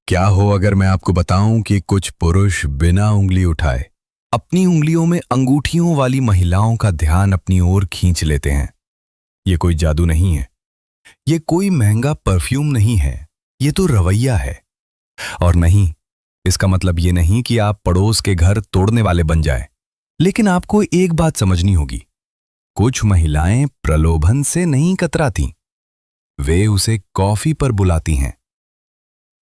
क्या हो अगर मैं आपको बताऊं कि कुछ पुरुष बिना उंगली उठाए अपनी उंगलियों में अंगूठियों वाली महिलाओं का ध्यान अपनी ओर खींच लेते हैं। ये कोई जादू नहीं है, ये कोई महंगा परफ्यूम नहीं है, ये तो रवैया है। और नहीं, इसका मतलब ये नहीं कि आप पड़ोस के घर तोड़ने वाले बन जाए। लेकिन आपको एक बात समझनी होगी, कुछ महिलाएं प्रलोभन से नहीं कतराती, वे उसे कॉफी पर बुलाती हैं।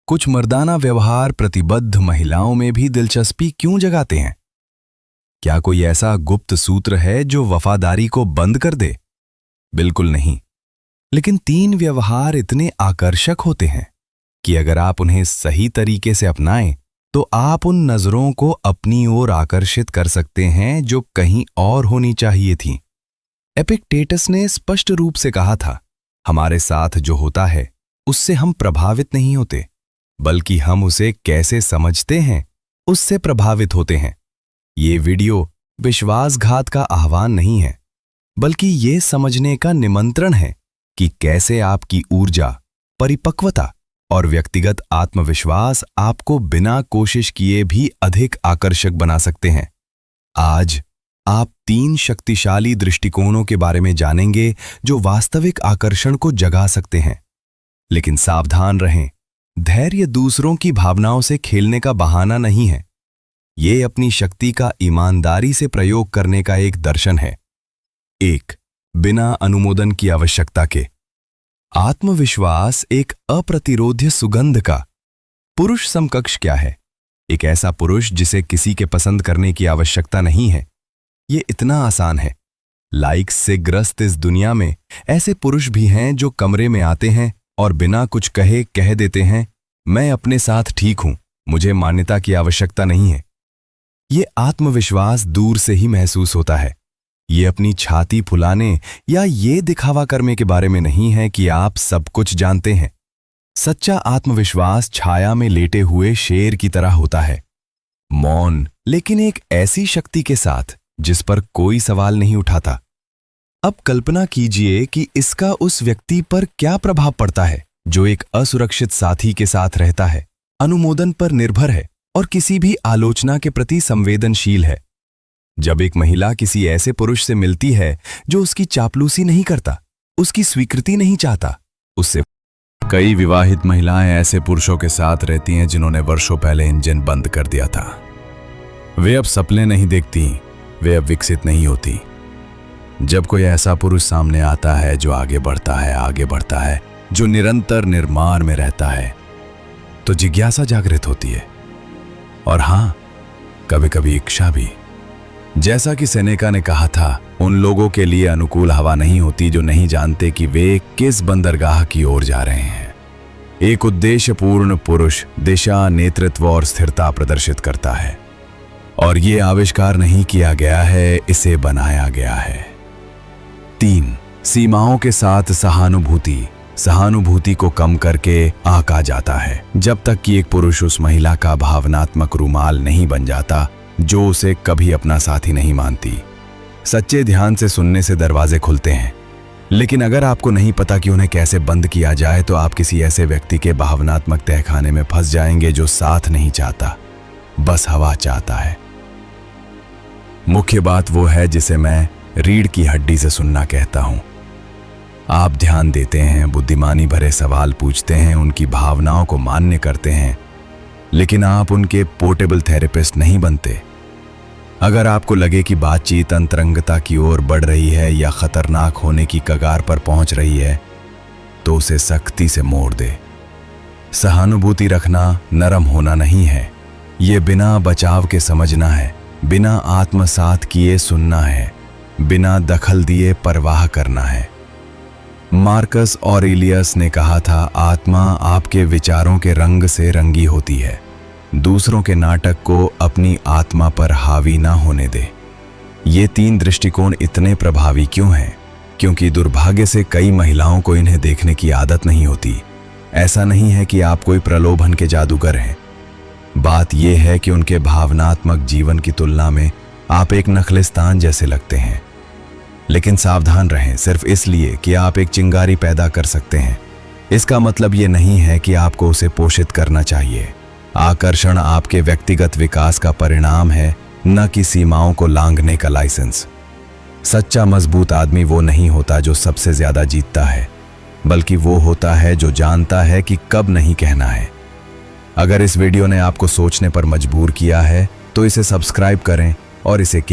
कुछ मर्दाना व्यवहार प्रतिबद्ध महिलाओं में भी दिलचस्पी क्यों जगाते हैं? क्या कोई ऐसा गुप्त सूत्र है जो वफादारी को बंद कर दे? बिल्कुल नहीं। लेकिन 3 व्यवहार इतने आकर्षक होते हैं कि अगर आप उन्हें सही तरीके से अपनाएं तो आप उन नजरों को अपनी ओर आकर्षित कर सकते हैं जो कहीं और होनी चाहिए थी। एपिक्टेटस ने स्पष्ट रूप से कहा था, हमारे साथ जो होता है उससे हम प्रभावित नहीं होते, बल्कि हम उसे कैसे समझते हैं उससे प्रभावित होते हैं। ये वीडियो विश्वासघात का आह्वान नहीं है, बल्कि ये समझने का निमंत्रण है कि कैसे आपकी ऊर्जा, परिपक्वता और व्यक्तिगत आत्मविश्वास आपको बिना कोशिश किए भी अधिक आकर्षक बना सकते हैं। आज आप 3 शक्तिशाली दृष्टिकोणों के बारे में जानेंगे जो वास्तविक आकर्षण को जगा सकते हैं। लेकिन सावधान रहें, धैर्य दूसरों की भावनाओं से खेलने का बहाना नहीं है। ये अपनी शक्ति का ईमानदारी से प्रयोग करने का एक दर्शन है। 1. बिना अनुमोदन की आवश्यकता के। आत्मविश्वास एक अप्रतिरोध्य सुगंध का पुरुष समकक्ष क्या है? एक ऐसा पुरुष जिसे किसी के पसंद करने की आवश्यकता नहीं है। ये इतना आसान है। लाइक्स से ग्रस्त इस दुनिया में ऐसे पुरुष भी हैं जो कमरे में आते हैं और बिना कुछ कहे कह देते हैं, मैं अपने साथ ठीक हूं, मुझे मान्यता की आवश्यकता नहीं है। ये आत्मविश्वास दूर से ही महसूस होता है। ये अपनी छाती फुलाने या ये दिखावा करने के बारे में नहीं है कि आप सब कुछ जानते हैं। सच्चा आत्मविश्वास छाया में लेटे हुए शेर की तरह होता है, मौन, लेकिन एक ऐसी शक्ति के साथ जिस पर कोई सवाल नहीं उठाता। अब कल्पना कीजिए कि इसका उस व्यक्ति पर क्या प्रभाव पड़ता है जो एक असुरक्षित साथी के साथ रहता है, अनुमोदन पर निर्भर है और किसी भी आलोचना के प्रति संवेदनशील है। जब एक महिला किसी ऐसे पुरुष से मिलती है जो उसकी चापलूसी नहीं करता, उसकी स्वीकृति नहीं चाहता, उससे कई विवाहित महिलाएं ऐसे पुरुषों के साथ रहती हैं जिन्होंने वर्षों पहले इंजन बंद कर दिया था। वे अब सपने नहीं देखती, वे अब विकसित नहीं होती। जब कोई ऐसा पुरुष सामने आता है जो आगे बढ़ता है, जो निरंतर निर्माण में रहता है, तो जिज्ञासा जागृत होती है। और हां, कभी कभी इच्छा भी। जैसा कि सेनेका ने कहा था, उन लोगों के लिए अनुकूल हवा नहीं होती जो नहीं जानते कि वे किस बंदरगाह की ओर जा रहे हैं। एक उद्देश्यपूर्ण पुरुष दिशा, नेतृत्व और स्थिरता प्रदर्शित करता है, और ये आविष्कार नहीं किया गया है, इसे बनाया गया है। 3. सीमाओं के साथ सहानुभूति। सहानुभूति को कम करके आंका जाता है जब तक कि एक पुरुष उस महिला का भावनात्मक रूमाल नहीं बन जाता जो उसे कभी अपना साथी नहीं मानती। सच्चे ध्यान से सुनने से दरवाजे खुलते हैं, लेकिन अगर आपको नहीं पता कि उन्हें कैसे बंद किया जाए तो आप किसी ऐसे व्यक्ति के भावनात्मक तहखाने में फंस जाएंगे जो साथ नहीं चाहता, बस हवा चाहता है। मुख्य बात वो है जिसे मैं रीढ़ की हड्डी से सुनना कहता हूं। आप ध्यान देते हैं, बुद्धिमानी भरे सवाल पूछते हैं, उनकी भावनाओं को मान्य करते हैं, लेकिन आप उनके पोर्टेबल थेरेपिस्ट नहीं बनते। अगर आपको लगे कि बातचीत अंतरंगता की ओर बढ़ रही है या खतरनाक होने की कगार पर पहुंच रही है, तो उसे सख्ती से मोड़ दे। सहानुभूति रखना नरम होना नहीं है, ये बिना बचाव के समझना है, बिना आत्मसात किए सुनना है, बिना दखल दिए परवाह करना है। मार्कस ऑरेलियस ने कहा था, आत्मा आपके विचारों के रंग से रंगी होती है। दूसरों के नाटक को अपनी आत्मा पर हावी ना होने दे। ये 3 दृष्टिकोण इतने प्रभावी क्यों हैं? क्योंकि दुर्भाग्य से कई महिलाओं को इन्हें देखने की आदत नहीं होती। ऐसा नहीं है कि आप कोई प्रलोभन के जादूगर हैं। बात यह है कि उनके भावनात्मक जीवन की तुलना में आप एक नखलिस्तान जैसे लगते हैं। लेकिन सावधान रहें, सिर्फ इसलिए कि आप एक चिंगारी पैदा कर सकते हैं, इसका मतलब ये नहीं है कि आपको उसे पोषित करना चाहिए। आकर्षण आपके व्यक्तिगत विकास का परिणाम है, न कि सीमाओं को लांघने का लाइसेंस। सच्चा मजबूत आदमी वो नहीं होता जो सबसे ज्यादा जीतता है, बल्कि वो होता है जो जानता है कि कब नहीं कहना है। अगर इस वीडियो ने आपको सोचने पर मजबूर किया है तो इसे सब्सक्राइब करें और इसे